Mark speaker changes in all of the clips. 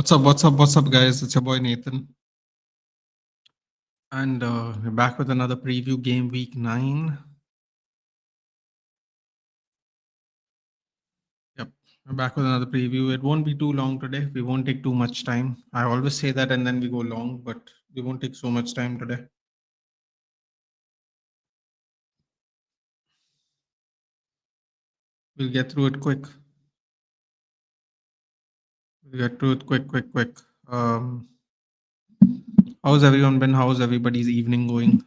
Speaker 1: What's up? What's up? What's up, guys? It's your boy Nathan, and we're back with another preview game week 9. Yep, we're back with another preview. It won't be too long today. We won't take too much time. I always say that, and then we go long, but we won't take so much time today. We'll get through it quick. We'll get through it quick. How's everyone been? How's everybody's evening going?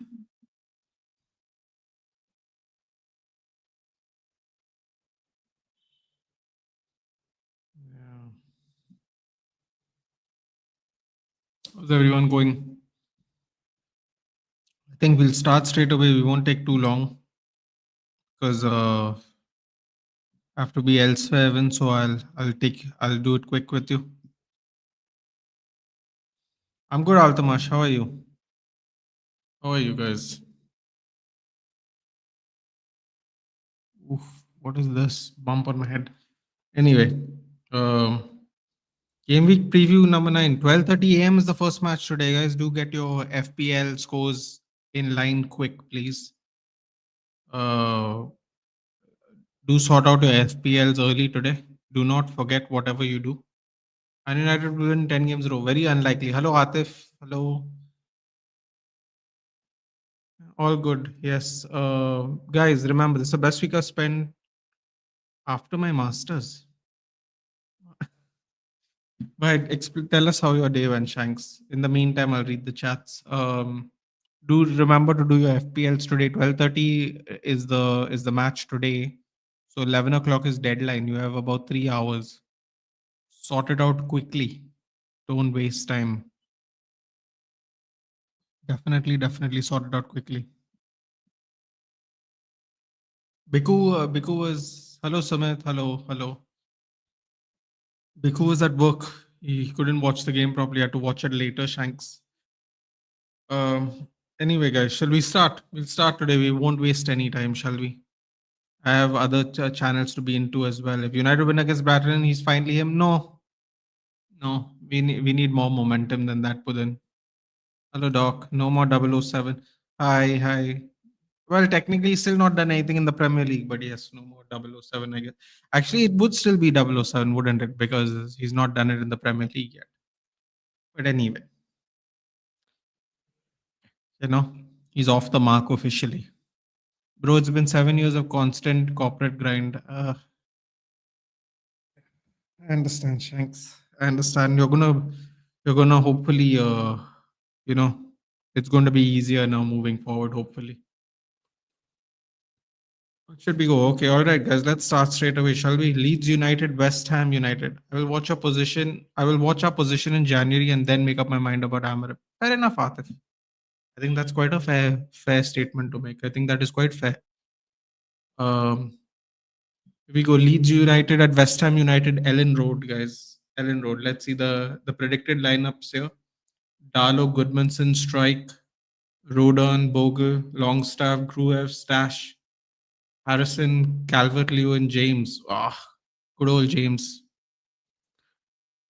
Speaker 1: Yeah. How's everyone going? I think we'll start straight away. We won't take too long because I have to be elsewhere, Evan. So I'll do it quick with you. I'm good, Altamash. How are you? How are you guys? Oof, what is this bump on my head? Anyway, game week preview number 9. 12:30 a.m. is the first match today, guys. Do get your FPL scores in line quick, please. Do sort out your FPLs early today. Do not forget whatever you do. And United will win 10 games in a row. Very unlikely. Hello, Atif. Hello. All good. Yes. Guys, remember, this is the best week I've spent after my masters. But tell us how your day went, Shanks. In the meantime, I'll read the chats. Do remember to do your FPLs today. 12:30 is the match today. So 11 o'clock is deadline. You have about 3 hours. Sort it out quickly. Don't waste time. Definitely sort it out quickly. Biku was hello Sumit. Hello. Biku was at work. He couldn't watch the game properly. Had to watch it later, Shanks. Anyway, guys, shall we start? We'll start today. We won't waste any time, shall we? I have other channels to be into as well. If United win against Brighton, he's finally him. No. We need more momentum than that, Pudan. Hello, Doc. No more 007. Hi. Well, technically, he's still not done anything in the Premier League, but yes, no more 007, I guess. Actually, it would still be 007, wouldn't it? Because he's not done it in the Premier League yet. But anyway, he's off the mark officially. Bro, it's been 7 years of constant corporate grind. I understand, Shanks. I understand. You're gonna hopefully, it's going to be easier now moving forward. Hopefully, what should we go? Okay, all right, guys. Let's start straight away, shall we? Leeds United, West Ham United. I will watch our position. I will watch our position in January and then make up my mind about Amarim. Fair enough, Atif. I think that's quite a fair statement to make. I think that is quite fair. We go Leeds United at West Ham United, Ellen Road, guys. Ellen Road. Let's see the predicted lineups here. Darlow, Goodmanson, Strike, Rodon, Bogle, Longstaff, Gruev, Stash, Harrison, Calvert-Lewin, James. Good old James.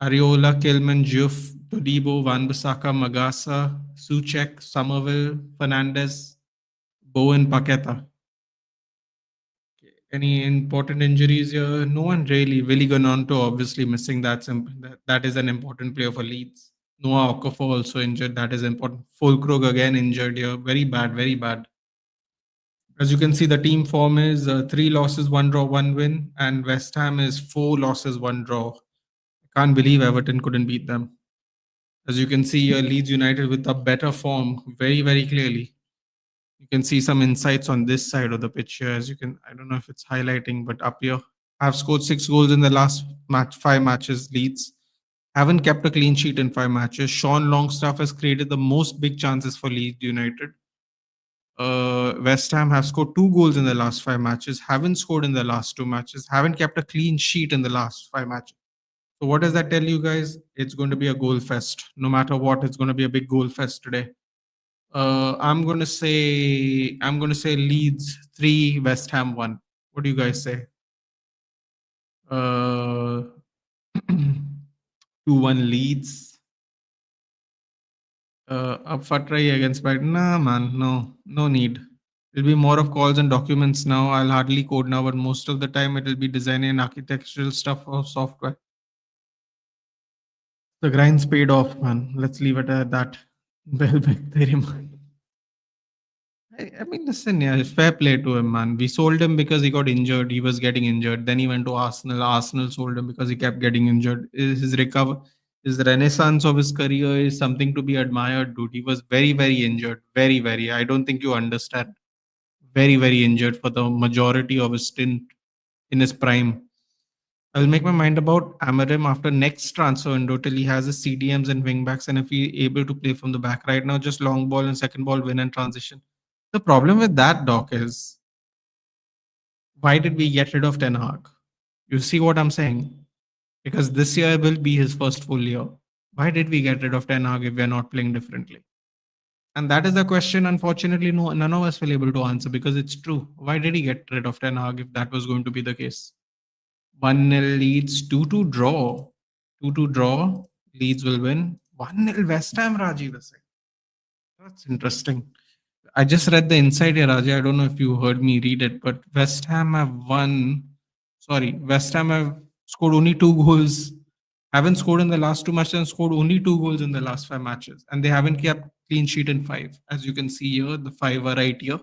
Speaker 1: Ariola, Kilman, Juff, Todibo, Wan-Bissaka, Magasa, Suchek, Somerville, Fernandez, Bowen, Paqueta. Any important injuries here? No one really. Willy Gononto obviously missing. That is an important player for Leeds. Noah Okafor also injured. That is important. Fulkrug again injured here. Very bad. As you can see, the team form is 3 losses, 1 draw, 1 win, and West Ham is 4 losses, 1 draw. I can't believe Everton couldn't beat them. As you can see here, Leeds United with a better form, very clearly. You can see some insights on this side of the pitch here. I don't know if it's highlighting, but up here, have scored 6 goals in the last 5 matches. Leeds haven't kept a clean sheet in 5 matches. Sean Longstaff has created the most big chances for Leeds United. West Ham have scored 2 goals in the last 5 matches, haven't scored in the last 2 matches, haven't kept a clean sheet in the last 5 matches. So what does that tell you guys? It's going to be a goal fest. No matter what, it's going to be a big goal fest today. I'm going to say Leeds 3, West Ham 1. What do you guys say? 2-1 leads. Up for try against Brighton. Nah, man, no need. It'll be more of calls and documents now. I'll hardly code now, but most of the time it'll be design and architectural stuff or software. The grind's paid off, man. Let's leave it at that. Welbeck, I mean, listen, yeah, fair play to him, man. We sold him because he got injured. He was getting injured. Then he went to Arsenal. Arsenal sold him because he kept getting injured. His renaissance of his career is something to be admired, dude. He was very, very injured. Very, very. I don't think you understand. Very, very injured for the majority of his stint in his prime. I'll make my mind about Amarim after next transfer window till he has his CDMs and wingbacks, and if he able to play from the back. Right now, just long ball and second ball win and transition. The problem with that, Doc, is why did we get rid of Ten Hag? You see what I'm saying? Because this year will be his first full year. Why did we get rid of Ten Hag if we're not playing differently? And that is a question, unfortunately, none of us will able to answer because it's true. Why did he get rid of Ten Hag if that was going to be the case? 1-0 leads, 2-2 draw. 2-2 draw. Leeds will win. 1-0 West Ham, Rajiv is saying. That's interesting. I just read the inside here, Raja. I don't know if you heard me read it, but West Ham have won. Sorry, West Ham have scored only 2 goals. Haven't scored in the last 2 matches and scored only 2 goals in the last 5 matches. And they haven't kept clean sheet in five. As you can see here, the five are right here.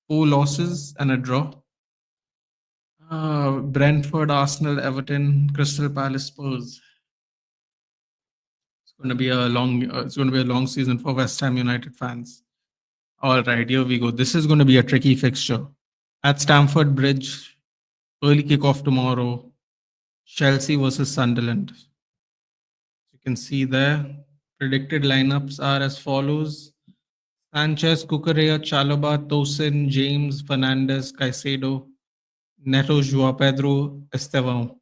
Speaker 1: 4 losses and a draw. Brentford, Arsenal, Everton, Crystal Palace, Spurs. It's going to be a long. It's going to be a long season for West Ham United fans. All right, here we go. This is going to be a tricky fixture at Stamford Bridge. Early kickoff tomorrow. Chelsea versus Sunderland. You can see there. Predicted lineups are as follows: Sanchez, Cucurella, Chalobah, Tosin, James, Fernandes, Caicedo, Neto, Joao Pedro, Estevão.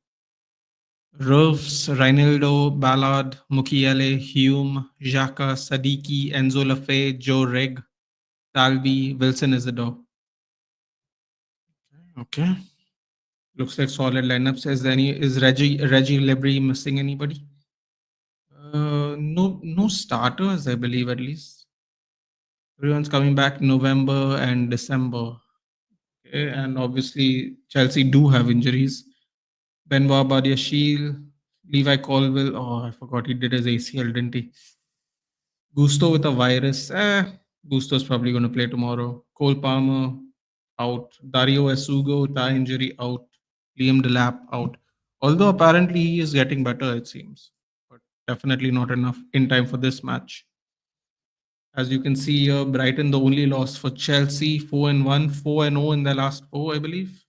Speaker 1: Roofs, Reinildo, Ballard, Mukiele, Hume, Xhaka, Sadiki, Enzo Lafay, Joe Reg, Talbi, Wilson Isidore. Okay. Looks like solid lineups. Is Reggie Lebrie missing anybody? No starters, I believe at least. Everyone's coming back November and December. Okay, and obviously Chelsea do have injuries. Benoit Badiashile, Levi Colwill. Oh, I forgot he did his ACL, didn't he? Gusto with a virus. Gusto's probably going to play tomorrow. Cole Palmer out. Dario Esugo, thigh injury out. Liam Delap out. Although apparently he is getting better, it seems, but definitely not enough in time for this match. As you can see here, Brighton the only loss for Chelsea, 4-1, 4-0 in the last four, I believe.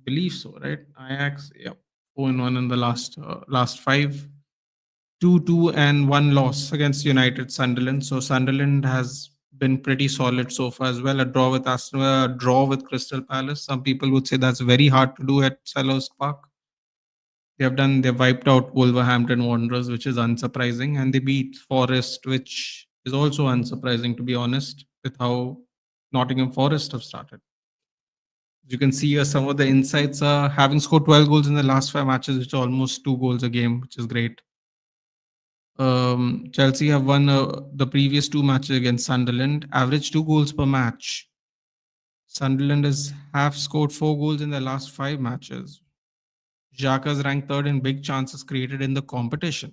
Speaker 1: Believe so, right? Ajax, yeah, 4-1 in the last five. 2-2 and one loss against United Sunderland. So Sunderland has been pretty solid so far as well. A draw with Arsenal, a draw with Crystal Palace. Some people would say that's very hard to do at Selhurst Park. They've wiped out Wolverhampton Wanderers, which is unsurprising, and they beat Forest, which is also unsurprising to be honest, with how Nottingham Forest have started. You can see here some of the insights are having scored 12 goals in the last 5 matches, which is almost 2 goals a game, which is great. Chelsea have won the previous 2 matches against Sunderland, average 2 goals per match. Sunderland have scored 4 goals in the last 5 matches. Xhaka's ranked third in big chances created in the competition.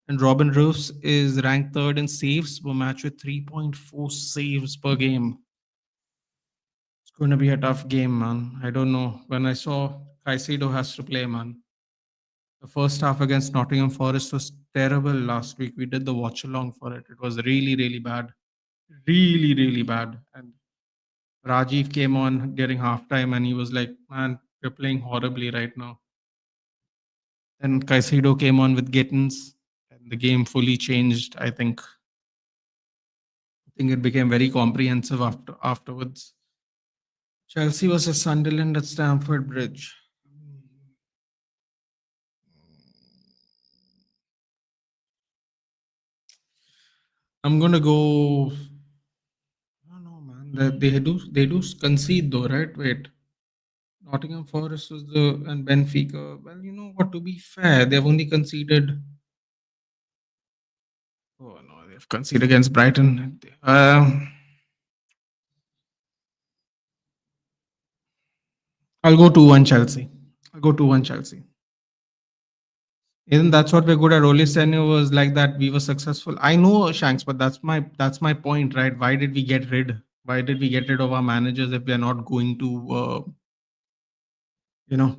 Speaker 1: And Robin Roofs is ranked third in saves per match with 3.4 saves per game. It's going to be a tough game, man. I don't know. When I saw Caicedo has to play, man. The first half against Nottingham Forest was terrible last week. We did the watch along for it. It was really, really bad. Really, really bad. And Rajiv came on during halftime and he was like, man, we're playing horribly right now. Then Caicedo came on with Gittins and the game fully changed, I think. I think it became very comprehensive afterwards. Chelsea versus Sunderland at Stamford Bridge. I'm gonna go. I don't know, man. They do concede though, right? Wait, Nottingham Forest was and Benfica. Well, you know But to be fair, they've only conceded. Oh no, they've conceded against Brighton. I'll go 2-1 Chelsea. I'll go 2-1 Chelsea. Isn't that's what we're good at? Oli Senio was like that. We were successful. I know Shanks, but that's my point, right? Why did we get rid? Why did we get rid of our managers if we are not going to,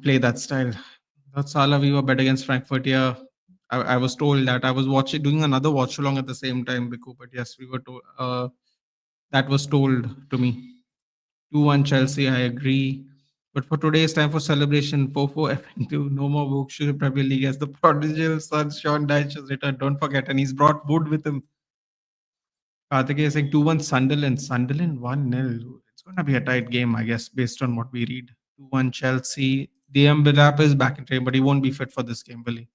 Speaker 1: play that style? That's Salah. We were bet against Frankfurt. Yeah, I was told that. I was watching, doing another watch along at the same time, Biku. But yes, we were told. That was told to me. 2-1 Chelsea. I agree. But for today's time for celebration, 4-4 F2, no more Berkshire Premier League as the prodigal son Sean Dyche has returned. Don't forget, and he's brought wood with him. Karthik is saying 2-1 Sunderland. Sunderland 1-0. It's going to be a tight game, I guess, based on what we read. 2-1 Chelsea. DM Bidap is back in train, but he won't be fit for this game, will he?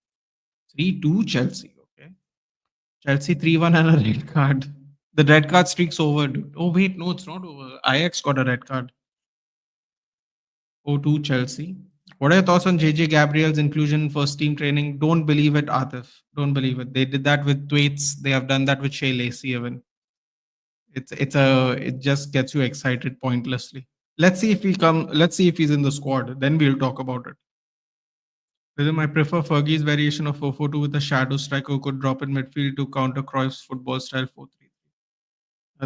Speaker 1: 3-2 Chelsea. Okay. Chelsea 3-1 and a red card. The red card streak's over, dude. Oh, wait, no, it's not over. Ajax got a red card. 0-2 Chelsea. What are your thoughts on JJ Gabriel's inclusion in first team training? Don't believe it, Atif. Don't believe it. They did that with Thwaites. They have done that with Shea Lacey even. It just gets you excited pointlessly. Let's see if he come. Let's see if he's in the squad. Then we'll talk about it. Whether I prefer Fergie's variation of 4-4-2 with a shadow striker who could drop in midfield to counter Cruyff's football style 4-3.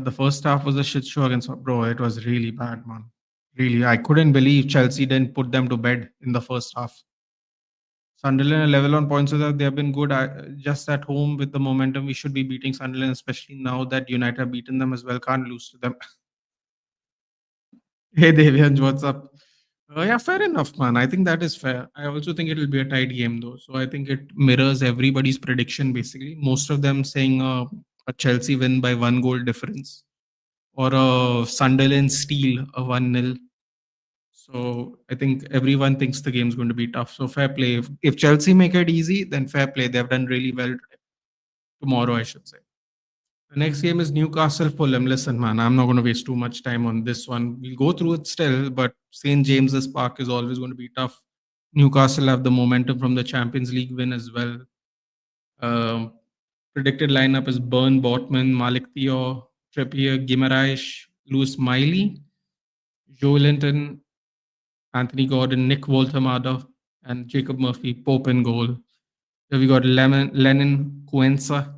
Speaker 1: The first half was a shit show against bro. It was really bad, man. Really, I couldn't believe Chelsea didn't put them to bed in the first half. Sunderland are level on points, so that they have been good. Just at home with the momentum, we should be beating Sunderland, especially now that United have beaten them as well. Can't lose to them. Hey, Devyans, what's up? Yeah, fair enough, man. I think that is fair. I also think it'll be a tight game, though. So I think it mirrors everybody's prediction, basically. Most of them saying a Chelsea win by 1 goal difference or a Sunderland steal, a 1-0. So I think everyone thinks the game's going to be tough. So fair play. If Chelsea make it easy, then fair play. They've done really well today. Tomorrow, I should say. The next game is Newcastle Fulham. Listen, man, I'm not going to waste too much time on this one. We'll go through it still, but St. James's Park is always going to be tough. Newcastle have the momentum from the Champions League win as well. Predicted lineup is Burn, Botman, Malik Theo, Trippier, Guimaraes, Lewis Miley, Joe Linton, Anthony Gordon, Nick Woltemada, and Jacob Murphy, Pope in goal. Then we got Lennon Cuenca,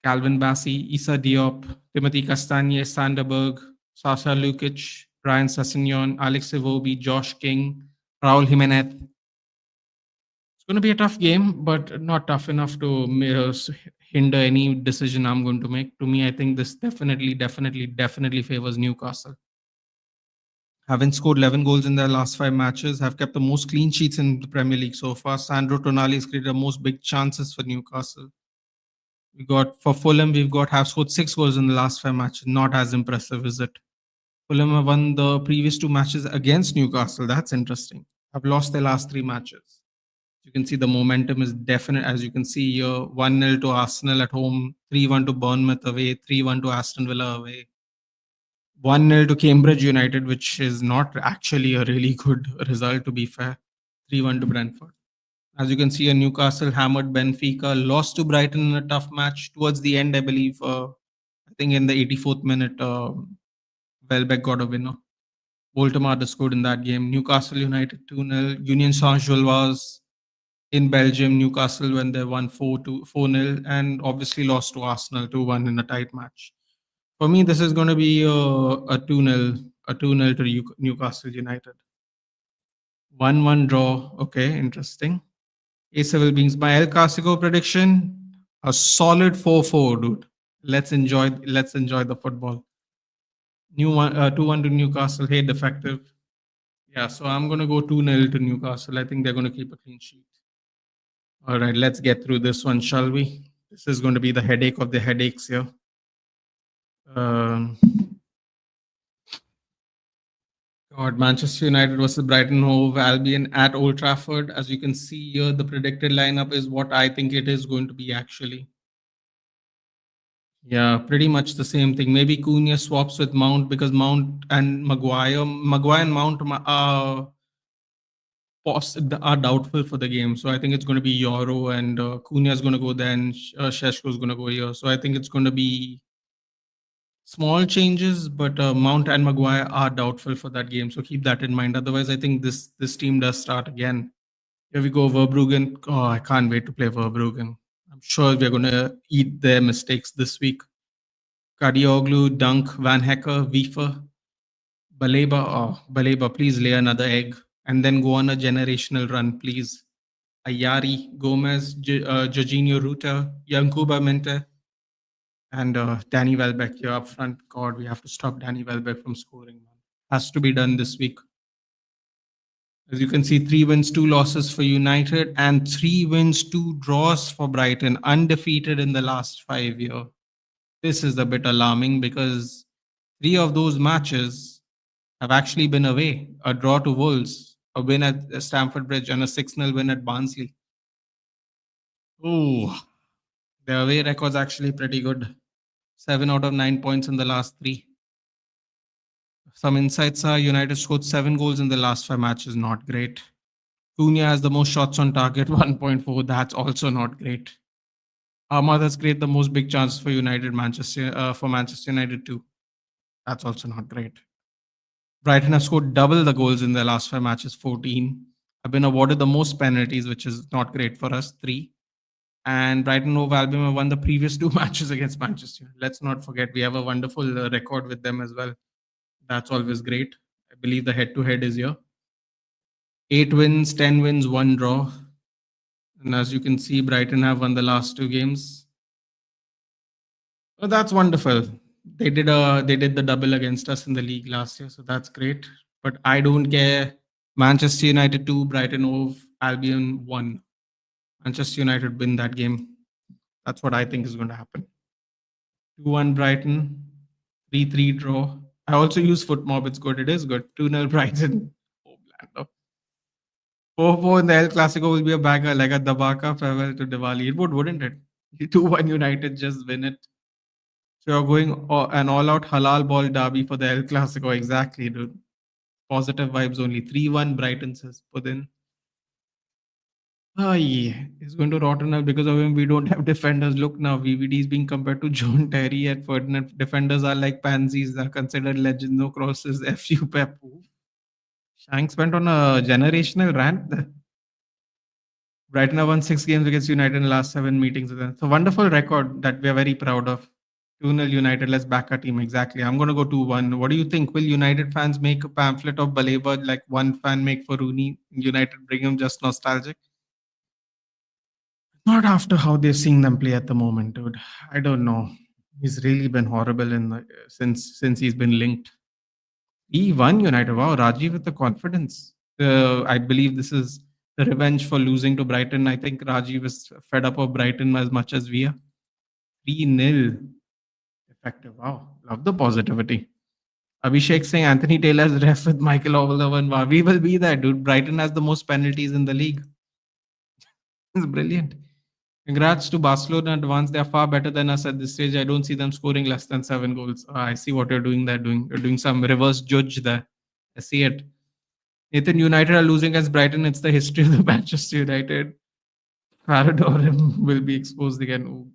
Speaker 1: Calvin Bassey, Issa Diop, Timothy Castagne, Sanderberg, Sasha Lukic, Ryan Sessegnon, Alex Iwobi, Josh King, Raul Jimenez. It's going to be a tough game, but not tough enough to hinder any decision I'm going to make. To me, I think this definitely favors Newcastle. Having scored 11 goals in their last 5 matches, have kept the most clean sheets in the Premier League so far. Sandro Tonali has created the most big chances for Newcastle. We got for Fulham, have scored 6 goals in the last 5 matches. Not as impressive, is it? Fulham have won the previous 2 matches against Newcastle. That's interesting. Have lost their last 3 matches. You can see the momentum is definite. As you can see here, 1-0 to Arsenal at home, 3-1 to Bournemouth away, 3-1 to Aston Villa away. 1-0 to Cambridge United, which is not actually a really good result, to be fair. 3-1 to Brentford. As you can see, Newcastle hammered Benfica, lost to Brighton in a tough match towards the end, I believe. I think in the 84th minute, Welbeck got a winner. Voltemade scored in that game. Newcastle United 2-0. Union Saint-Gilloise in Belgium. Newcastle when they won 4-0 and obviously lost to Arsenal 2-1 in a tight match. For me, this is going to be a 2-0, to Newcastle United. 1-1 draw. Okay, interesting. Ace Civil Beings. My El Clasico prediction: a solid 4-4, dude. Let's enjoy the football. 2-1 to Newcastle. Hey, defective. Yeah, so I'm gonna go 2-0 to Newcastle. I think they're gonna keep a clean sheet. All right, let's get through this one, shall we? This is going to be the headache of the headaches here. God, Manchester United versus Brighton Hove Albion at Old Trafford. As you can see here, the predicted lineup is what I think it is going to be actually. Yeah, pretty much the same thing. Maybe Cunha swaps with Mount because Mount and Maguire and Mount are doubtful for the game. So I think it's going to be Euro and Cunha is going to go there and Sheshko is going to go here. So I think it's going to be small changes, but Mount and Maguire are doubtful for that game. So keep that in mind. Otherwise, I think this team does start again. Here we go, Verbruggen. Oh, I can't wait to play Verbruggen. I'm sure we're going to eat their mistakes this week. Kadioglu, Dunk, Van Hecker, Wiefer, Baleba. Oh, Baleba, please lay another egg and then go on a generational run, please. Ayari, Gomez, Jorginho Ruta, Yankuba Mente, and Danny Welbeck here up front. God, we have to stop Danny Welbeck from scoring. Man. Has to be done this week. As you can see, 3 wins, 2 losses for United, and 3 wins, 2 draws for Brighton, undefeated in the last 5 years. This is a bit alarming because 3 of those matches have actually been away: a draw to Wolves, a win at Stamford Bridge, and a 6-0 win at Barnsley. Oh, their away record's actually pretty good. 7 out of 9 points in the last three. Some insights are United scored 7 goals in the last 5 matches, not great. Cunha has the most shots on target, 1.4. That's also not great. Ahmad has created the most big chances for Manchester United too. That's also not great. Brighton have scored double the goals in their last 5 matches, 14. Have been awarded the most penalties, which is not great for us, 3. And Brighton Hove Albion have won the previous 2 matches against Manchester United. Let's not forget, we have a wonderful record with them as well. That's always great. I believe the head-to-head is here. 8 wins, 10 wins, 1 draw. And as you can see, Brighton have won the last 2 games. Oh, that's wonderful. They did the double against us in the league last year, so that's great. But I don't care. Manchester United 2, Brighton Hove Albion 1. Manchester United win that game. That's what I think is going to happen. 2-1 Brighton, 3-3 draw. I also use FootMob. It's good. It is good. 2-0 Brighton. Oh, Blando. 4-4 in the El Clasico will be a bagger like a Dabaka farewell to Diwali. It would, wouldn't it? 2-1 United just win it. So you're going an all-out halal ball derby for the El Clasico. Exactly, dude. Positive vibes only. 3-1 Brighton says put in. Oh, yeah. He's going to Rottenham because of him. We don't have defenders. Look now, VVD is being compared to John Terry at Ferdinand. Defenders are like pansies. They're considered legends. No crosses. FU Pep. Shanks went on a generational rant. Brighton have won 6 games against United in the last 7 meetings with them. It's a wonderful record that we are very proud of. 2-0 United. Let's back our team. Exactly. I'm going to go 2-1. What do you think? Will United fans make a pamphlet of Baleba like one fan make for Rooney? United bring him just nostalgic? Not after how they're seeing them play at the moment, dude. I don't know. He's really been horrible since he's been linked. He won United. Wow, Rajiv with the confidence. I believe this is the revenge for losing to Brighton. I think Rajiv is fed up of Brighton as much as we are. 3-0. Effective. Wow. Love the positivity. Abhishek saying Anthony Taylor's ref with Michael Oliver. Wow, we will be there, dude. Brighton has the most penalties in the league. It's brilliant. Congrats to Barcelona advance. They are far better than us at this stage. I don't see them scoring less than 7 goals. I see what you're doing there. You're doing some reverse judge there. I see it. Nathan, United are losing against Brighton. It's the history of the Manchester United. Faradorum will be exposed again. Oh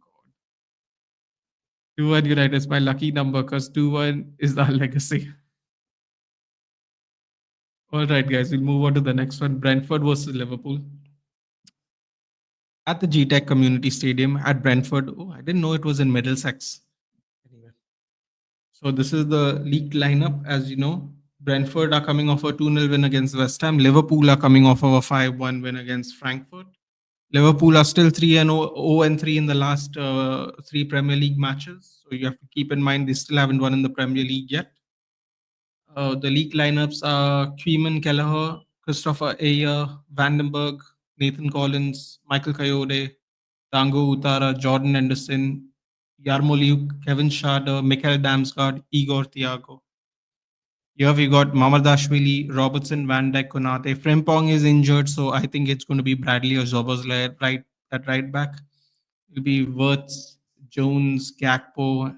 Speaker 1: God. 2-1 United is my lucky number because 2-1 is our legacy. All right, guys, we'll move on to the next one. Brentford versus Liverpool. At the GTEC Community Stadium at Brentford. Oh, I didn't know it was in Middlesex. Anyway. So this is the leaked lineup. As you know, Brentford are coming off a 2-0 win against West Ham. Liverpool are coming off of a 5-1 win against Frankfurt. Liverpool are still 3-0 in the last 3 Premier League matches. So you have to keep in mind they still haven't won in the Premier League yet. The league lineups are Kweeman Kelleher, Christopher Ayer, Vandenberg, Nathan Collins, Michael Coyote, Tango Utara, Jordan Henderson, Yarmoleuk, Kevin Schade, Mikael Damsgaard, Igor Thiago. Here we got Mamadashvili, Robertson, Van Dijk, Konate. Frimpong is injured, so I think it's going to be Bradley or Zoboslai at right back. It'll be Wirtz, Jones, Gakpo,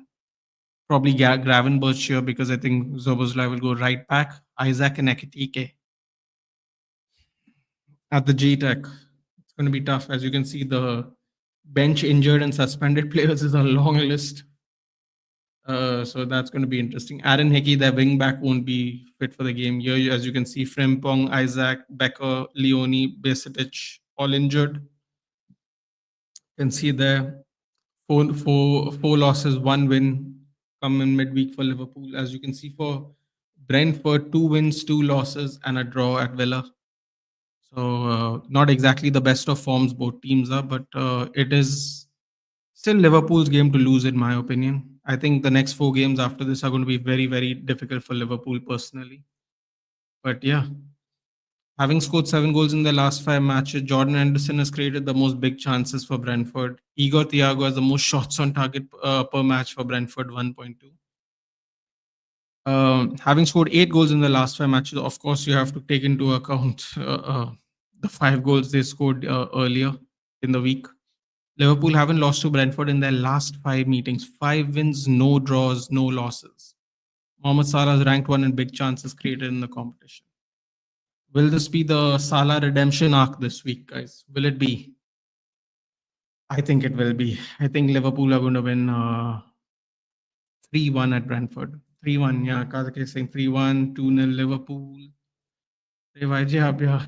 Speaker 1: probably Gravenberch here because I think Zoboslai will go right back. Isaac and Ekitike. at the G Tech. It's going to be tough. As you can see, the bench injured and suspended players is a long list. So that's going to be interesting. Aaron Hickey, their wing back, won't be fit for the game. Here, as you can see, Frimpong, Isaac, Becker, Leone, Besitic, all injured. You can see there four losses, one win come in midweek for Liverpool. As you can see for Brentford, 2 wins, 2 losses, and a draw at Villa. So not exactly the best of forms both teams are, but it is still Liverpool's game to lose, in my opinion. I think the next 4 games after this are going to be very, very difficult for Liverpool personally. But yeah, having scored 7 goals in the last 5 matches, Jordan Anderson has created the most big chances for Brentford. Igor Thiago has the most shots on target per match for Brentford, 1.2. Having scored 8 goals in the last 5 matches, of course, you have to take into account the 5 goals they scored earlier in the week. Liverpool haven't lost to Brentford in their last 5 meetings. 5 wins, no draws, no losses. Mohamed Salah is ranked one in big chances created in the competition. Will this be the Salah redemption arc this week, guys? Will it be? I think it will be. I think Liverpool are going to win 3-1 at Brentford. 3-1, yeah. Kazak is saying 3-1, 2-0 Liverpool. Yeah.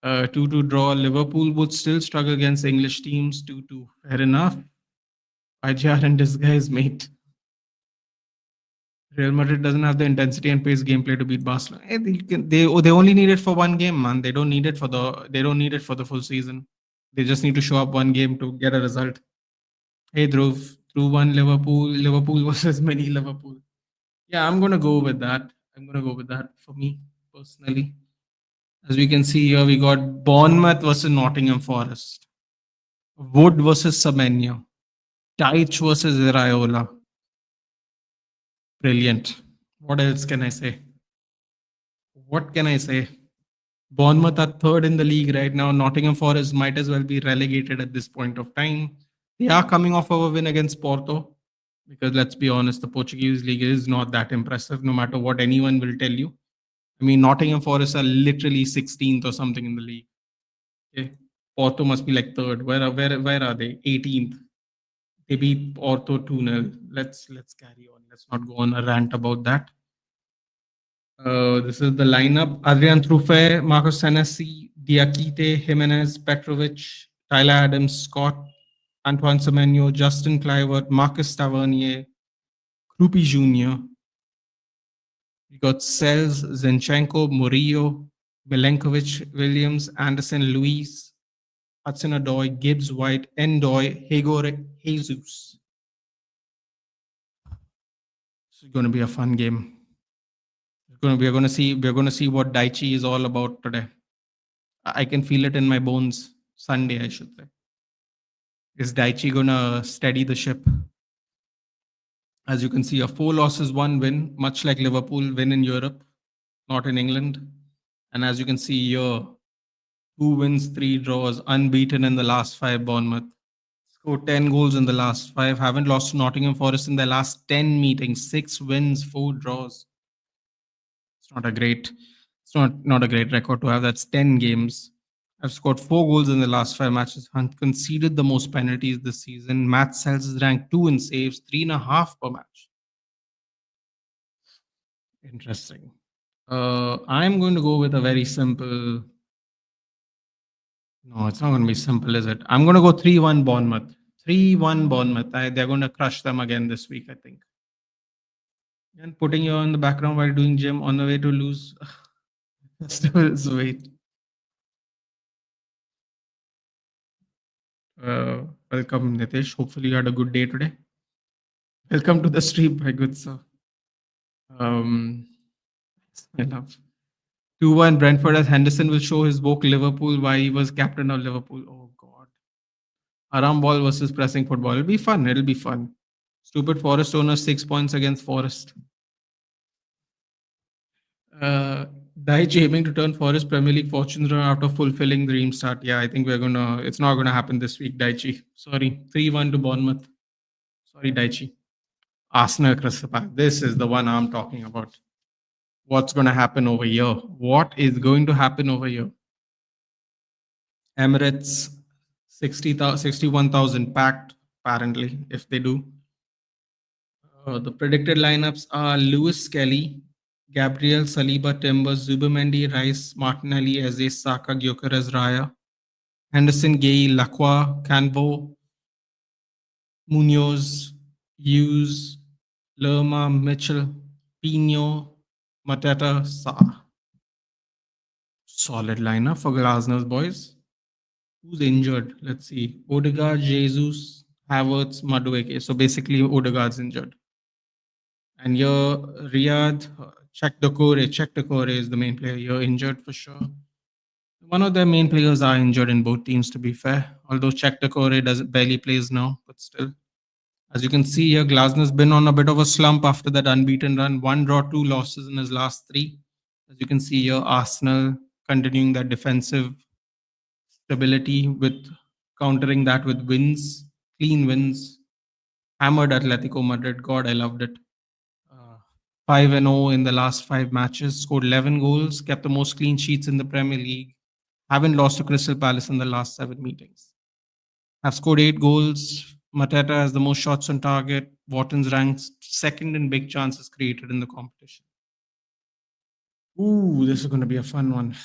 Speaker 1: 2-2 draw. Liverpool would still struggle against English teams. 2-2. Fair enough. IJR in disguise, mate. Real Madrid doesn't have the intensity and pace gameplay to beat Barcelona. They only need it for 1 game, man. They don't need it for the full season. They just need to show up 1 game to get a result. Hey Dhruv, 2-1 Liverpool. Liverpool versus mini Liverpool. Yeah, I'm gonna go with that. For me personally. As we can see here, we got Bournemouth versus Nottingham Forest, Wood versus Semenyo, Deitch versus Iraola. Brilliant. What else can I say? What can I say? Bournemouth are third in the league right now. Nottingham Forest might as well be relegated at this point of time. They are coming off of a win against Porto because let's be honest, the Portuguese league is not that impressive, no matter what anyone will tell you. I mean, Nottingham Forest are literally 16th or something in the league. Okay. Porto must be like third. Where are they? 18th. They beat Porto 2-0. Let's carry on. Let's not go on a rant about that. This is the lineup. Adrian Trufe, Marcos Senesi, Diakite, Jimenez, Petrovic, Tyler Adams, Scott, Antoine Semenyo, Justin Clivert, Marcus Tavernier, Krupi Jr. We got Sells, Zinchenko, Murillo, Milenkovic, Williams, Anderson, Luis, Hudson-Odoi, Gibbs, White, Endoy, Hegore, Jesus. It's going to be a fun game. We're going to see what Daichi is all about today. I can feel it in my bones. Sunday, I should say. Is Daichi going to steady the ship? As you can see, a 4 losses, 1 win, much like Liverpool win in Europe, not in England. And as you can see here, 2 wins, 3 draws, unbeaten in the last 5. Bournemouth scored 10 goals in the last 5. Haven't lost to Nottingham Forest in their last 10 meetings. 6 wins, 4 draws. It's not a great record to have. That's 10 games. I've scored 4 goals in the last 5 matches. Hunt conceded the most penalties this season. Matt Sells is ranked 2 in saves, 3.5 per match. Interesting. I'm going to go with a very simple. No, it's not going to be simple, is it? I'm going to go 3-1 Bournemouth. 3-1 Bournemouth. They're going to crush them again this week, I think. And putting you on the background while doing gym on the way to lose. Festivals, wait. Welcome, Nitish. Hopefully, you had a good day today. Welcome to the stream, my good sir. I love 2-1 Brentford as Henderson will show his woke Liverpool why he was captain of Liverpool. Oh God. Aram ball versus pressing football. It'll be fun. It'll be fun. Stupid Forest owner 6 points against Forest. Daich aiming to turn Forest Premier League fortunes around after fulfilling the dream start. Yeah, I think it's not gonna happen this week, Daichi. Sorry. 3-1 to Bournemouth. Sorry, Daichi. Arsenal Crystal Palace. This is the one I'm talking about. What's gonna happen over here? What is going to happen over here? Emirates 61,000 packed, apparently, if they do. The predicted lineups are Lewis Kelly, Gabriel Saliba, Timbers, Zubimendi, Rice, Martinelli, Eze, Saka, Gyökeres, Raya, Henderson, Gay, Lacroix, Canvo, Munoz, Hughes, Lerma, Mitchell, Pino, Mateta, Sa. Solid lineup for Glasner's boys. Who's injured? Let's see. Odegaard, Jesus, Havertz, Madueke. So basically, Odegaard's injured. And here, Riyadh, Czech Decore is the main player. You're injured for sure. One of their main players are injured in both teams, to be fair. Although Czech Decore does barely plays now, but still. As you can see here, Glasner's been on a bit of a slump after that unbeaten run. One draw, two losses in his last three. As you can see here, Arsenal continuing that defensive stability with countering that with wins, clean wins. Hammered Atletico Madrid. God, I loved it. 5-0 in the last five matches, scored 11 goals, kept the most clean sheets in the Premier League, haven't lost to Crystal Palace in the last seven meetings. Have scored 8 goals. Mateta has the most shots on target. Watkins ranks second in big chances created in the competition. Ooh, this is going to be a fun one.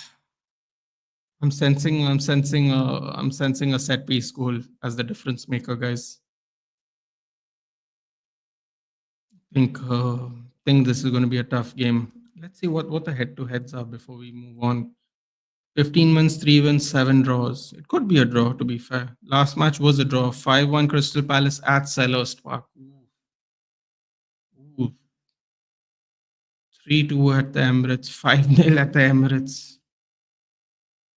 Speaker 1: I'm sensing a set piece goal as the difference maker, guys. Think this is going to be a tough game. Let's see what the head to heads are before we move on. 15 wins, 3 wins, 7 draws. It could be a draw, to be fair. Last match was a draw. 5-1 Crystal Palace at Selhurst Park. Ooh. 3-2 at the Emirates. 5-0 at the Emirates.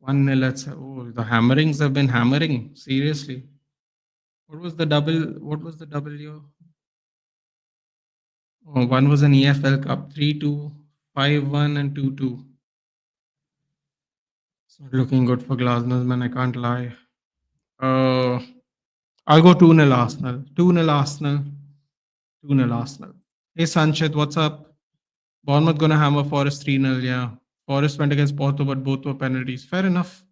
Speaker 1: 1-0 at... Oh, the hammerings have been hammering. Seriously. What was the double here? Oh, one was an EFL Cup. 3-2, 5-1 and 2-2. It's not looking good for Glasner, man. I can't lie. I'll go 2-0 Arsenal. 2-0 Arsenal. 2-0 Arsenal. Hey, Sanchit, what's up? Bournemouth gonna hammer Forest 3-0, yeah. Forest went against Porto, but both were penalties. Fair enough.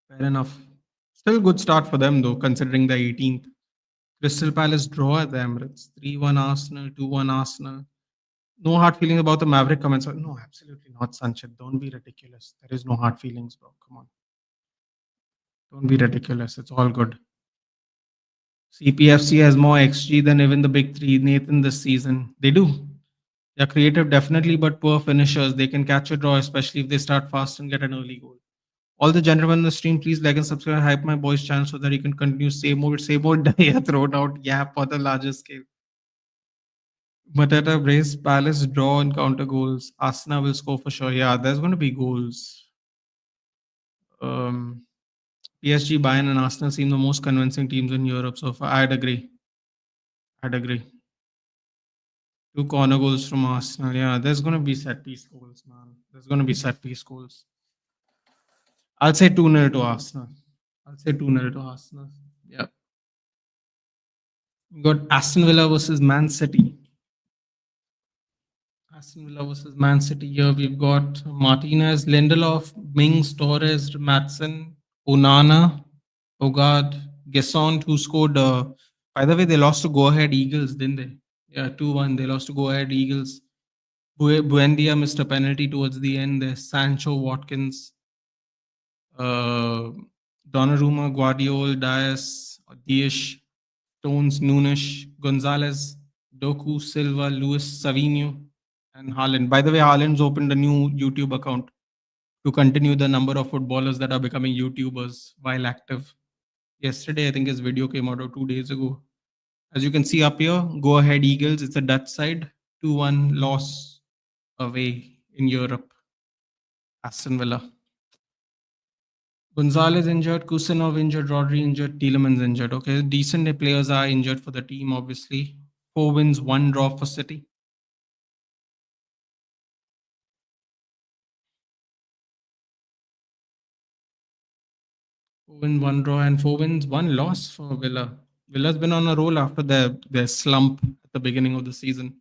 Speaker 1: Fair enough. Still good start for them, though, considering the 18th. Crystal Palace draw at the Emirates. 3-1 Arsenal, 2-1 Arsenal. No hard feelings about the Maverick comments. No, absolutely not, Sanchit. Don't be ridiculous. There is no hard feelings, bro. Come on. Don't be ridiculous. It's all good. CPFC has more XG than even the big three, Nathan, this season. They do. They're creative, definitely, but poor finishers. They can catch a draw, especially if they start fast and get an early goal. All the gentlemen in the stream, please like and subscribe, hype my boys' channel so that he can continue same old Daya thrown out yap on the larger scale. Mateta brace, Palace draw and counter goals. Arsenal will score for sure. Yeah, there's going to be goals. PSG, Bayern, and Arsenal seem the most convincing teams in Europe so far. I'd agree. 2 corner goals from Arsenal. Yeah, there's going to be set piece goals, man. There's going to be set piece goals. I'll say 2-0 to Arsenal. Yeah. We got Aston Villa versus Man City. Here we've got Martinez, Lindelof, Mings, Torres, Matson, Onana, Ogard, Gesson, who scored. By the way, they lost to Go Ahead Eagles, didn't they? Yeah, 2-1. They lost to Go Ahead Eagles. Buendia missed a penalty towards the end. There's Sancho, Watkins, Donnarumma, Guardiola, Dias, Stones, Nunes, Gonzalez, Doku, Silva, Luis, Savinho, and Haaland. By the way, Haaland's opened a new YouTube account to continue the number of footballers that are becoming YouTubers while active. Yesterday, I think his video came out, or 2 days ago. As you can see up here, Go Ahead Eagles. It's a Dutch side. 2-1 loss away in Europe. Aston Villa. Gonzalez injured, Kusanov injured, Rodri injured, Tielemans injured. Okay, decent players are injured for the team, obviously. 4 wins, 1 draw for City. 4 wins, 1 draw, and 4 wins, 1 loss for Villa. Villa's been on a roll after their slump at the beginning of the season.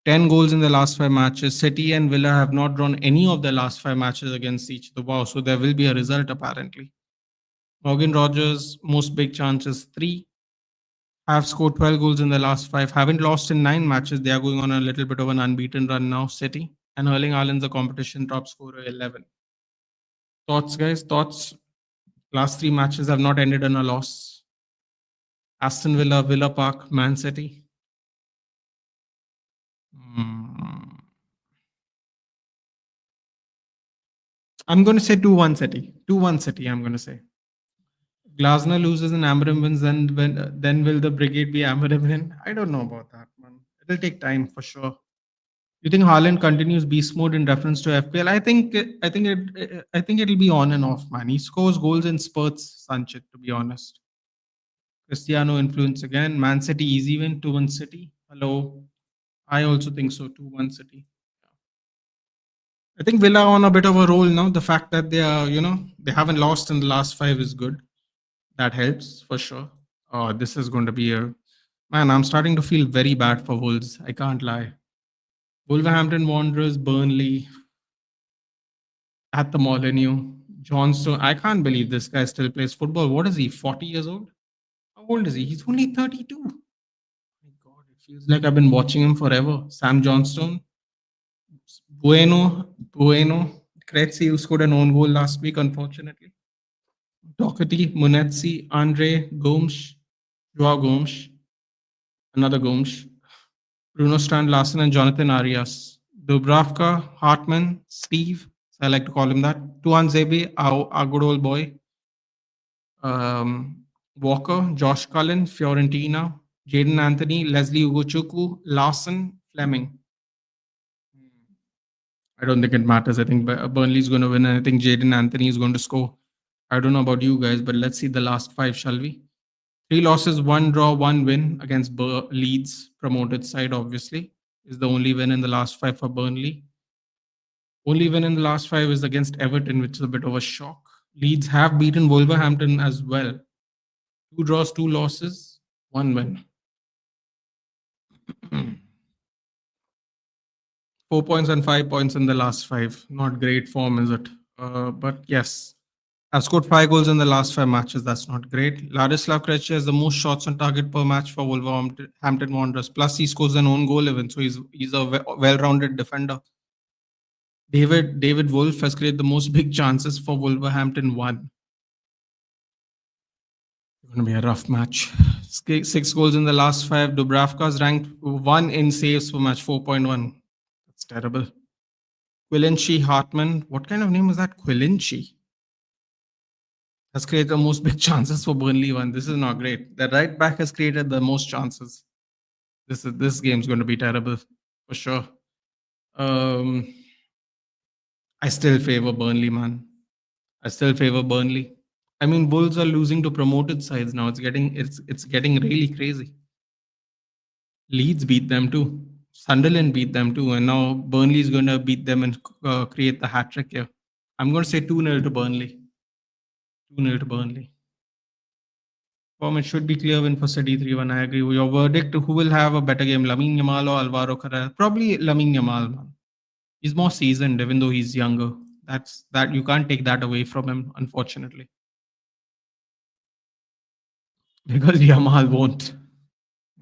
Speaker 1: 10 goals in the last five matches. City and Villa have not drawn any of their last five matches against each other. Wow, so there will be a result apparently. Morgan Rogers, most big chances, three. Have scored 12 goals in the last five. Haven't lost in nine matches. They are going on a little bit of an unbeaten run now, City. And Erling Haaland's the competition top scorer, 11. Thoughts, guys? Thoughts? Last three matches have not ended in a loss. Aston Villa, Villa Park, Man City. Hmm. I'm going to say 2-1 City. 2-1 City, I'm going to say. Glasner loses and Amorim wins, then will the brigade be Amorim win? I don't know about that, man. It'll take time for sure. You think Haaland continues beast mode in reference to FPL? I think it'll be on and off, man. He scores goals in spurts, Sanchit, to be honest. Cristiano influence again. Man City easy win, 2-1 City. Hello. I also think so, 2-1 City. I think Villa on a bit of a roll now. The fact that they are, they haven't lost in the last five is good. That helps for sure. Oh, this is going to be a man. I'm starting to feel very bad for Wolves. I can't lie. Wolverhampton Wanderers, Burnley at the Molineux, Johnstone. I can't believe this guy still plays football. What is he? 40 years old? How old is he? He's only 32. My God, it feels like I've been watching him forever. Sam Johnstone, Bueno, Kretzi, who scored an own goal last week, unfortunately. Doherty, Munetsi, Andre, Gomes, Joao Gomes, another Gomes, Bruno Strand Larsen, and Jonathan Arias. Dubravka, Hartman, Steve, I like to call him that. Tuan Zebe, our good old boy. Walker, Josh Cullen, Fiorentina, Jaden Anthony, Leslie Ugochukwu, Larson, Fleming. I don't think it matters. I think Burnley's going to win, and I think Jaden Anthony is going to score. I don't know about you guys, but let's see the last five, shall we? 3 losses, 1 draw, 1 win against Leeds, promoted side, obviously, is the only win in the last five for Burnley. Only win in the last five is against Everton, which is a bit of a shock. Leeds have beaten Wolverhampton as well. 2 draws, 2 losses, 1 win. 4 points and 5 points in the last five. Not great form, is it? But yes, I've scored 5 goals in the last 5 matches. That's not great. Ladislav Krejci has the most shots on target per match for Wolverhampton Wanderers. Plus, he scores an own goal even, so he's a well-rounded defender. David Wolf has created the most big chances for Wolverhampton. 1. It's going to be a rough match. 6 goals in the last 5. Dubravka's ranked 1 in saves per match, 4.1. That's terrible. Quilinci Hartman. What kind of name is that? Quilinci. Has created the most big chances for Burnley. 1. This is not great. The right back has created the most chances. This game's going to be terrible for sure. I still favor Burnley, man. I still favor Burnley. I mean, Bulls are losing to promoted sides now. It's getting really crazy. Leeds beat them too. Sunderland beat them too, and now Burnley is going to beat them and create the hat trick here. I'm going to say 2-0 to Burnley. 2-0 to Burnley. It should be clear win for City 3-1. I agree with your verdict. Who will have a better game, Lamine Yamal or Alvaro Carrera? Probably Lamine Yamal, man. He's more seasoned, even though he's younger. That you can't take that away from him, unfortunately. Because Yamal won't.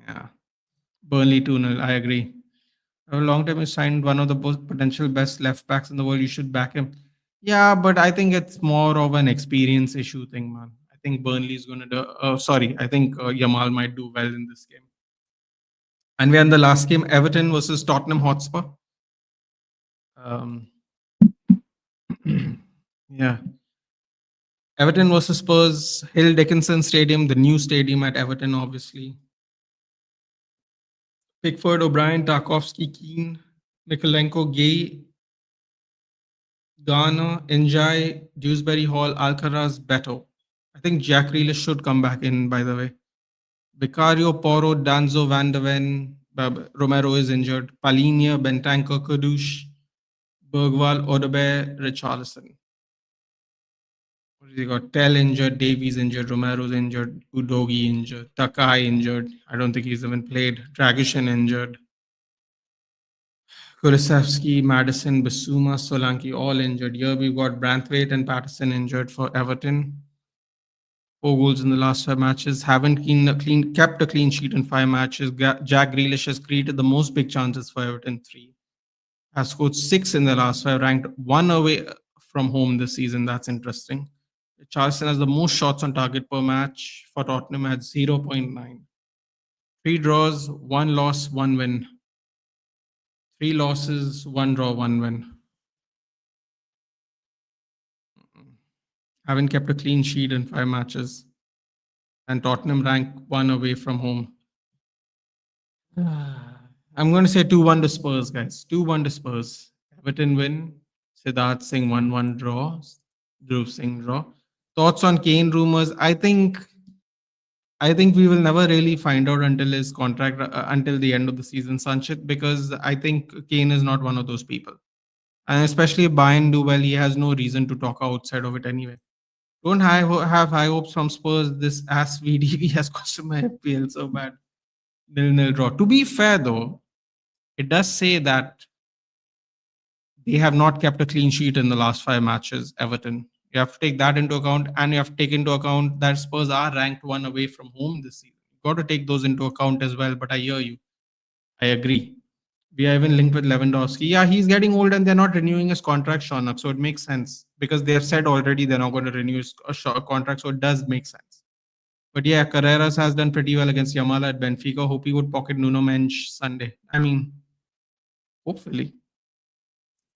Speaker 1: Yeah. Burnley 2-0. I agree. A long time he signed one of the potential best left backs in the world. You should back him. Yeah, but I think it's more of an experience issue thing, man. I think Burnley is going to do. I think Yamal might do well in this game. And we're in the last game, Everton versus Tottenham Hotspur. Yeah. Everton versus Spurs, Hill Dickinson Stadium, the new stadium at Everton, obviously. Pickford, O'Brien, Tarkovsky, Keane, Mikolenko, Gay, Garner, Njai, Dewsbury Hall, Alcaraz, Beto. I think Jack Grealish should come back in, by the way. Vicario, Porro, Danzo, Van de Ven, Romero is injured. Palinia, Bentancur, Kadush, Bergwall, Odebear, Richarlison. What has he got? Tell injured, Davies injured, Romero's injured, Udogi injured, Takai injured. I don't think he's even played. Dragushin injured. Kulusevski, Madison, Basuma, Solanke all injured. Here we've got Branthwaite and Patterson injured for Everton. 4 goals in the last 5 matches. Haven't kept a clean sheet in 5 matches. Jack Grealish has created the most big chances for Everton, 3. Has scored 6 in the last 5, ranked 1 away from home this season. That's interesting. Charleston has the most shots on target per match for Tottenham at 0.9. 3 draws, 1 loss, 1 win. 3 losses, 1 draw, 1 win. Haven't kept a clean sheet in 5 matches. And Tottenham rank 1 away from home. I'm going to say 2-1 to Spurs, guys. 2-1 to Spurs. Everton win. Siddharth Singh 1-1 draw. Dhruv Singh draw. Thoughts on Kane rumors? I think we will never really find out until his contract until the end of the season, Sanchit, because I think Kane is not one of those people. And especially if Bayern do well, he has no reason to talk outside of it anyway. Don't have high hopes from Spurs. This ass VDV has cost my FPL so bad. 0-0 draw. To be fair, though, it does say that they have not kept a clean sheet in the last 5 matches, Everton. You have to take that into account, and you have to take into account that Spurs are ranked 1 away from home this season. You've got to take those into account as well, but I hear you. I agree. We are even linked with Lewandowski. Yeah, he's getting old and they're not renewing his contract, Shaunak, so it makes sense because they have said already they're not going to renew his contract, so it does make sense. But yeah, Carreras has done pretty well against Yamala at Benfica. Hope he would pocket Nuno Mensch Sunday. I mean, hopefully.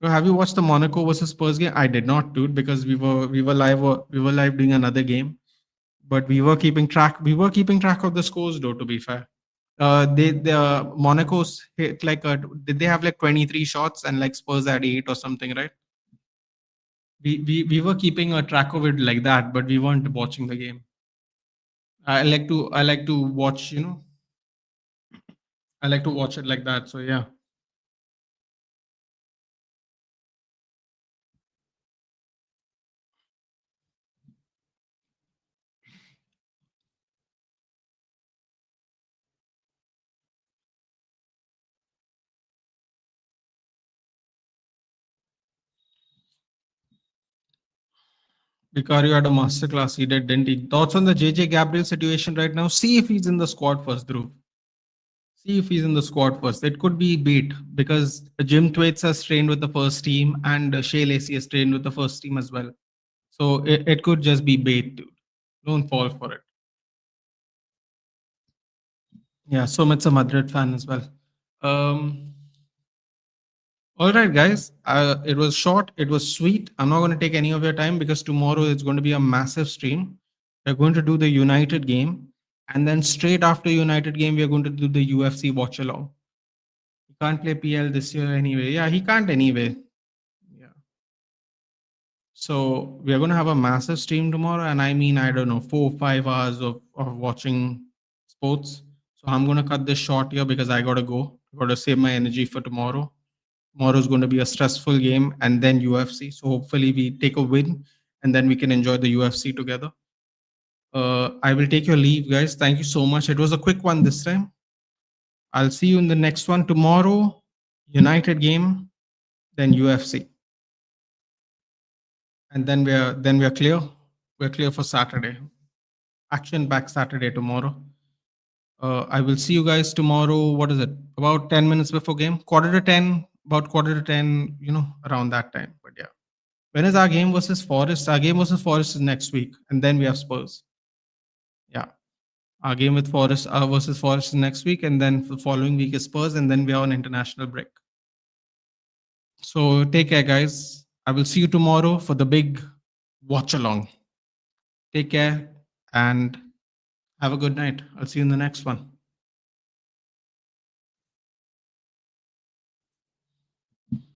Speaker 1: So have you watched the Monaco versus Spurs game? I did not, dude, because we were live doing another game, but we were keeping track. We were keeping track of the scores, though. To be fair, the Monaco's hit like did they have like 23 shots and like Spurs had 8 or something, right? We were keeping a track of it like that, but we weren't watching the game. I like to watch, I like to watch it like that. So yeah. Vicario had a masterclass. He did, didn't he? Thoughts on the JJ Gabriel situation right now? See if he's in the squad first, Dhruv. See if he's in the squad first. It could be bait because Jim Thwaites has trained with the first team and Shea Lacey has trained with the first team as well. So it could just be bait, dude. Don't fall for it. Yeah, Sumit's a Madrid fan as well. Um, all right, guys. It was short. It was sweet. I'm not going to take any of your time because tomorrow it's going to be a massive stream. We're going to do the United game, and then straight after United game, we are going to do the UFC watch along. He can't play PL this year anyway. Yeah, he can't anyway. Yeah. So we are going to have a massive stream tomorrow, and I mean, I don't know, 4 or 5 hours of watching sports. So I'm going to cut this short here because I got to go. I got to save my energy for tomorrow. Tomorrow is going to be a stressful game and then UFC. So hopefully we take a win and then we can enjoy the UFC together. I will take your leave, guys. Thank you so much. It was a quick one this time. I'll see you in the next one tomorrow. United game, then UFC, and then we are clear. We're clear for Saturday. Action back Saturday tomorrow. I will see you guys tomorrow. What is it? About 10 minutes before game, quarter to 10, about quarter to 10. Around that time. But yeah. When is our game versus Forest? Our game versus Forest is next week, and then we have Spurs. Yeah, our game with Forest versus Forest is next week, and then the following week is Spurs, and then we are on international break. So take care, guys. I will see you tomorrow for the big watch along. Take care and have a good night. I'll see you in the next one.